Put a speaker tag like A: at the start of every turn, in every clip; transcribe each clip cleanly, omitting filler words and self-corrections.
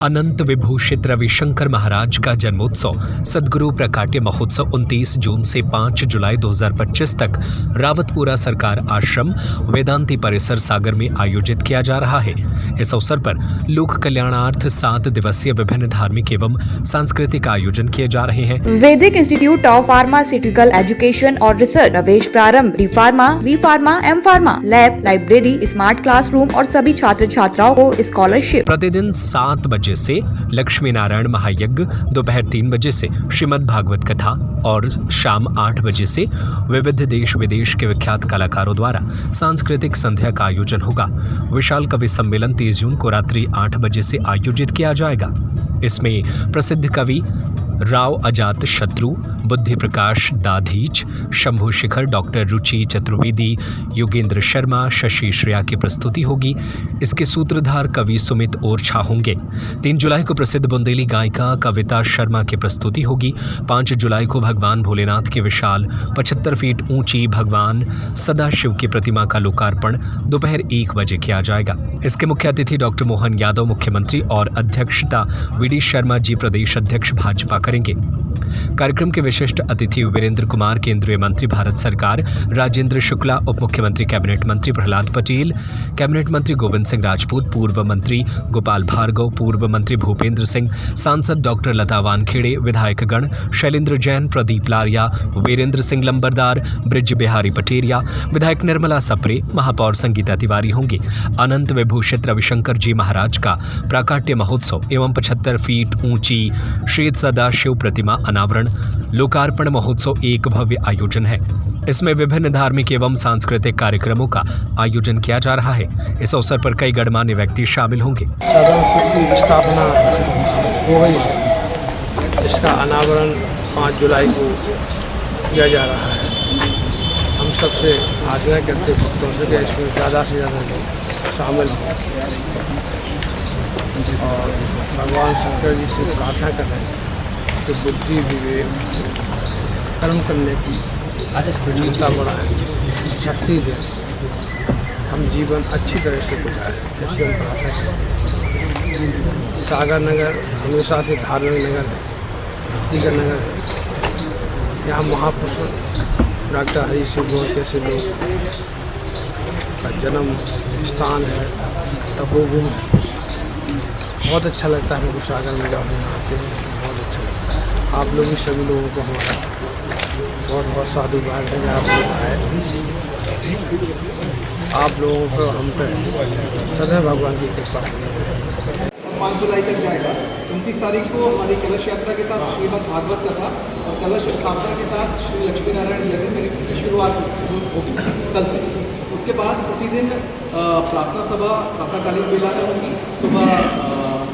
A: अनंत विभूषित रविशंकर महाराज का जन्मोत्सव सद्गुरु प्रकाट्य महोत्सव 29 जून से 5 जुलाई 2025 तक रावतपुरा सरकार आश्रम वेदांती परिसर सागर में आयोजित किया जा रहा है। इस अवसर पर लोक कल्याणार्थ 7 दिवसीय विभिन्न धार्मिक एवं सांस्कृतिक आयोजन किए जा रहे हैं।
B: Vedic institute of pharmaceutical education और रिसर्च प्रवेश प्रारंभ। D pharma, B pharma, M pharma, lab, library, smart classroom और सभी छात्र छात्राओं को स्कॉलरशिप।
A: प्रतिदिन 7 बजे से लक्ष्मी नारायण महायज्ञ, दोपहर 3 बजे से श्रीमद् भागवत कथा और शाम 8 बजे से विविध देश विदेश के विख्यात कलाकारों द्वारा सांस्कृतिक संध्या का आयोजन होगा। विशाल कवि सम्मेलन 30 जून को रात्रि 8 बजे से आयोजित किया जाएगा। इसमें प्रसिद्ध कवि राव अजात शत्रु, बुद्धि प्रकाश दाधीच, शंभु शिखर, डॉक्टर रुचि चतुर्वेदी, योगेंद्र शर्मा, शशि श्रेया की प्रस्तुति होगी। इसके सूत्रधार कवि सुमित ओरछा होंगे। 3 जुलाई को प्रसिद्ध बुंदेली गायिका कविता शर्मा की प्रस्तुति होगी। 5 जुलाई को भगवान भोलेनाथ की विशाल 75 फीट ऊंची भगवान सदाशिव की प्रतिमा का लोकार्पण दोपहर 1 बजे किया जाएगा। इसके मुख्य अतिथि डॉक्टर मोहन यादव मुख्यमंत्री और अध्यक्षता वीडी शर्मा जी प्रदेश अध्यक्ष भाजपा करेंगे। कार्यक्रम के विशिष्ट अतिथि वीरेंद्र कुमार, केंद्रीय मंत्री भारत सरकार, राजेंद्र शुक्ला, उप मुख्यमंत्री कैबिनेट मंत्री प्रहलाद पटेल, कैबिनेट मंत्री गोविंद सिंह राजपूत, पूर्व मंत्री गोपाल भार्गव, पूर्व मंत्री भूपेंद्र सिंह, सांसद डॉक्टर लता वानखेड़े, विधायकगण शैलेंद्र जैन, प्रदीप लारिया, वीरेंद्र सिंह लंबरदार, ब्रिज बिहारी पटेरिया, विधायक निर्मला सप्रे, महापौर संगीता तिवारी होंगे। अनंत विभूषित रविशंकर जी महाराज का प्राकाट्य महोत्सव एवं 75 फीट ऊंची श्वेत सदाशिव प्रतिमा अनावरण लोकार्पण महोत्सव एक भव्य आयोजन है। इसमें विभिन्न धार्मिक एवं सांस्कृतिक कार्यक्रमों का आयोजन किया जा रहा है। इस अवसर पर कई गणमान्य व्यक्ति शामिल होंगे।
C: स्थापना हो गई, इसका अनावरण 5 जुलाई को किया जा रहा है। हम सबसे आग्रह करते भक्तों से कि इसमें ज़्यादा से ज़्यादा लोग शामिल हों और भगवान शंकर जी से प्रार्थना करें कि बुद्धि विवेक कर्म करने की क्षमता बढ़ाएं, शक्ति दें, हम जीवन अच्छी तरह से गुजारें, ऐसे हम प्रार्थना करें। सागर नगर हमेशा से धार्मिक नगर है, भक्ति का नगर है। यहाँ महापुरुष डॉक्टर हरी सिंह जैसे लोग का जन्म स्थान है, तपोभूमि। बहुत अच्छा लगता है हमको सागर में जब हम आते हैं, बहुत अच्छा लगता है। आप लोग भी सभी लोगों को हमारा बहुत बहुत साधुवाद है। आप लोग आए, आप लोगों को हम पर सदैव भगवान की कृपा।
D: 5 जुलाई तक जाएगा। 29 तारीख को हमारी कलश यात्रा के साथ श्रीमद् भागवत कथा और कलश स्थापना के साथ श्री लक्ष्मी नारायण यज्ञ की शुरुआत होगी कल से। उसके बाद प्रतिदिन प्रार्थना सभा प्रातःकालीन वेला में होगी, सुबह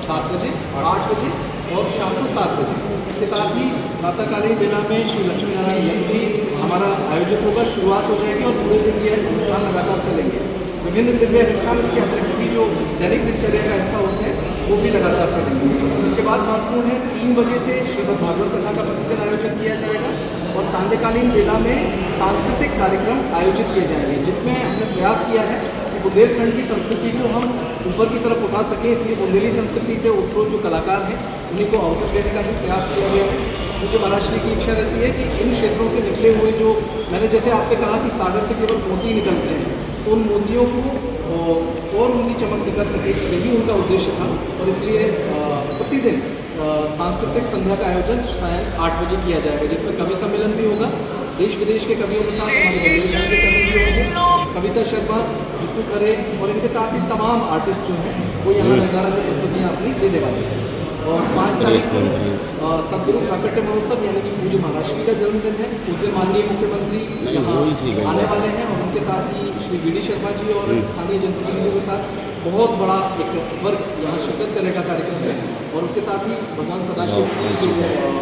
D: 7 बजे, 8 बजे और शाम को 7 बजे। इसके साथ ही प्रातःकालीन वेला में श्री लक्ष्मी नारायण यज्ञ भी हमारा आयोजित होगा, शुरुआत हो जाएगी और पूरे दिन ये अनुष्ठान लगातार चलेंगे। विभिन्न दिव्य अनुष्ठान के अतिरिक्त भी जो दैनिक दिनचर्या का हिस्सा होते हैं वो भी लगातार चलेंगे। इसके बाद महत्वपूर्ण है 3 बजे से श्रीमद् भागवत कथा का प्रतिदिन आयोजन किया जाएगा और सांध्यकालीन वेला में सांस्कृतिक कार्यक्रम आयोजित किए जाएंगे, जिसमें हमने प्रयास किया है कि बुंदेलखंड की संस्कृति को हम ऊपर की तरफ उठा सकें। इसलिए बुंदेली संस्कृति से उत्प्रोत जो कलाकार हैं उन्हीं को अवसर देने का भी प्रयास किया गया है। मुझे महाराष्ट्र की इच्छा रहती है कि इन क्षेत्रों से निकले हुए जो मैंने जैसे आपसे कहा कि सागर से केवल मोती निकलते हैं, तो उन मोतियों को और उनकी चमक निकल सके, यही उनका उद्देश्य था। और इसलिए प्रतिदिन सांस्कृतिक संध्या का आयोजन शायद 8 बजे किया जाएगा, जिसमें कवि सम्मेलन भी होगा। देश विदेश के कवियों के साथ हमारे बुंदेलखंड के कवि भी होंगे, कविता शर्मा, जीतू खरे और इनके साथ ही तमाम आर्टिस्ट जो हैं वो यहाँ नज़ारा में प्रस्तुतियाँ अपनी देने वाले हैं। और 5 तारीख को सद्गुरु प्राकट्य महोत्सव यानी कि पूज्य महाराष्ट्र का जन्मदिन है। पूज्य माननीय मुख्यमंत्री यहाँ आने वाले हैं और उनके साथ ही श्री वीडी शर्मा जी और स्थानीय जनप्रतिनिधियों के साथ बहुत बड़ा एक वर्ग यहाँ शिरकत करेगा कार्यक्रम में और उसके साथ ही भगवान सदाशिव की जो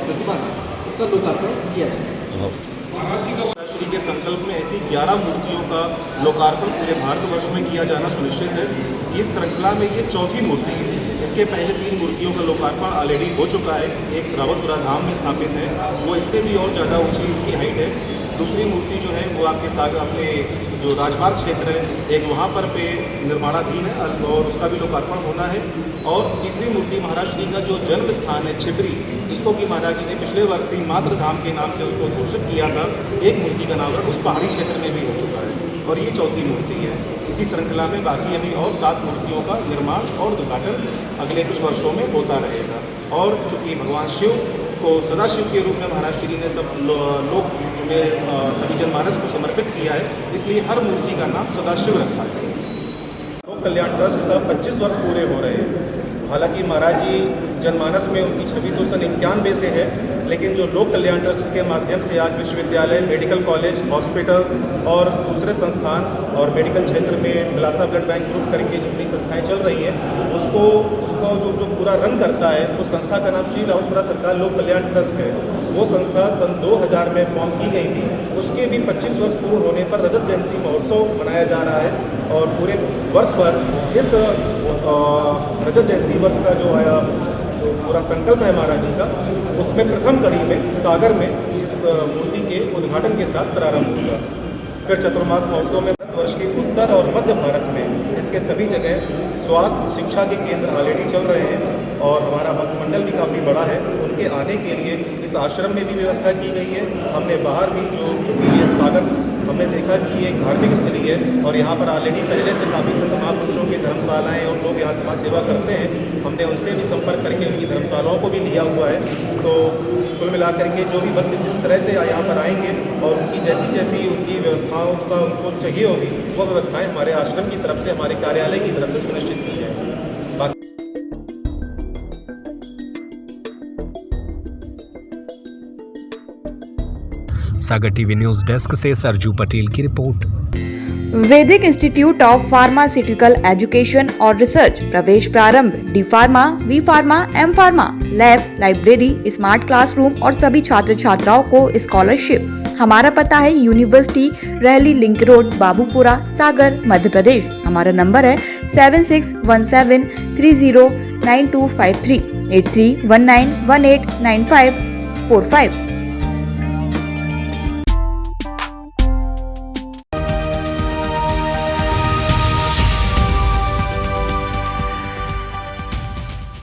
D: प्रतिमा है उसका लोकार्पण किया जाएगा।
E: महाराज जी का श्री के संकल्प में ऐसी 11 मूर्तियों का लोकार्पण पूरे भारतवर्ष में किया जाना सुनिश्चित है। इस श्रृंखला में ये 4थी मूर्ति है। इसके पहले 3 मूर्तियों का लोकार्पण ऑलरेडी हो चुका है। एक रावतपुरा धाम में स्थापित है, वो इससे भी और ज़्यादा ऊंची इसकी हाइट है। दूसरी मूर्ति जो है वो आपके साथ अपने जो राजमार्ग क्षेत्र है एक वहाँ पर पे निर्माणाधीन है और उसका भी लोकार्पण होना है। और तीसरी मूर्ति महाराज श्री का जो जन्म स्थान है छिबरी, जिसको कि महाराज जी ने पिछले वर्ष ही मातृ धाम के नाम से उसको घोषित किया था, एक मूर्ति का नामकरण उस पहाड़ी क्षेत्र में भी हो चुका है और ये चौथी मूर्ति है। इसी श्रृंखला में बाकी अभी और 7 मूर्तियों का निर्माण और उद्घाटन अगले कुछ वर्षों में होता रहेगा। और चूँकि भगवान शिव को सदाशिव के रूप में महाराज श्री ने सब लोक में सभी जनमानस को समर्पित किया है, इसलिए हर मूर्ति का नाम सदाशिव रखा है। लोक कल्याण ट्रस्ट का 25 वर्ष पूरे हो रहे हैं। हालांकि महाराज जी जनमानस में उनकी छवि तो सन 91 से है, लेकिन जो लोक कल्याण ट्रस्ट जिसके माध्यम से आज विश्वविद्यालय, मेडिकल कॉलेज, हॉस्पिटल्स और दूसरे संस्थान और मेडिकल क्षेत्र में बिलासा ब्लड बैंक ग्रुप करके जितनी संस्थाएं चल रही हैं उसको जो पूरा रन करता है उस संस्था का नाम श्री रावतपुरा सरकार लोक कल्याण ट्रस्ट है। वो संस्था सन 2000 में फॉर्म की गई थी। उसके भी 25 वर्ष पूर्ण होने पर रजत जयंती महोत्सव मनाया जा रहा है और पूरे वर्ष भर इस रजत जयंती वर्ष का जो आया जो पूरा संकल्प है महाराज जी का, उसमें प्रथम कड़ी में सागर में इस मूर्ति के उद्घाटन के साथ प्रारंभ होगा। फिर चतुर्मास महोत्सव में वर्ष के उत्तर और मध्य भारत में इसके सभी जगह स्वास्थ्य शिक्षा के केंद्र ऑलरेडी चल रहे हैं और हमारा भक्त मंडल भी काफ़ी बड़ा है। उनके आने के लिए इस आश्रम में भी व्यवस्था की गई है। हमने बाहर भी चूँकि ये सागर हमने देखा कि ये एक धार्मिक स्थली है और यहाँ पर ऑलरेडी पहले से काफ़ी संत महापुरुषों की धर्मशालाएँ और लोग यहाँ समाज सेवा करते हैं। हमने उनसे भी संपर्क करके उनकी धर्मशालाओं को भी लिया हुआ है। तो कुल मिलाकर के जो भी भक्त जिस तरह से यहाँ पर आएंगे और उनकी जैसी उनकी व्यवस्थाओं का उनको चाहिए होगी वो व्यवस्थाएं हमारे आश्रम की तरफ से, हमारे कार्यालय की तरफ से सुनिश्चित की जाएंगी।
A: सागर टीवी न्यूज डेस्क से सरजू पटेल की रिपोर्ट।
B: Vedic institute of pharmaceutical education और रिसर्च प्रवेश प्रारंभ। D pharma, B pharma, M pharma, lab, library, smart classroom और सभी छात्र छात्राओं को स्कॉलरशिप। हमारा पता है यूनिवर्सिटी रहली लिंक रोड, बाबूपुरा, सागर, मध्य प्रदेश। हमारा नंबर है 7617309253 8319189545।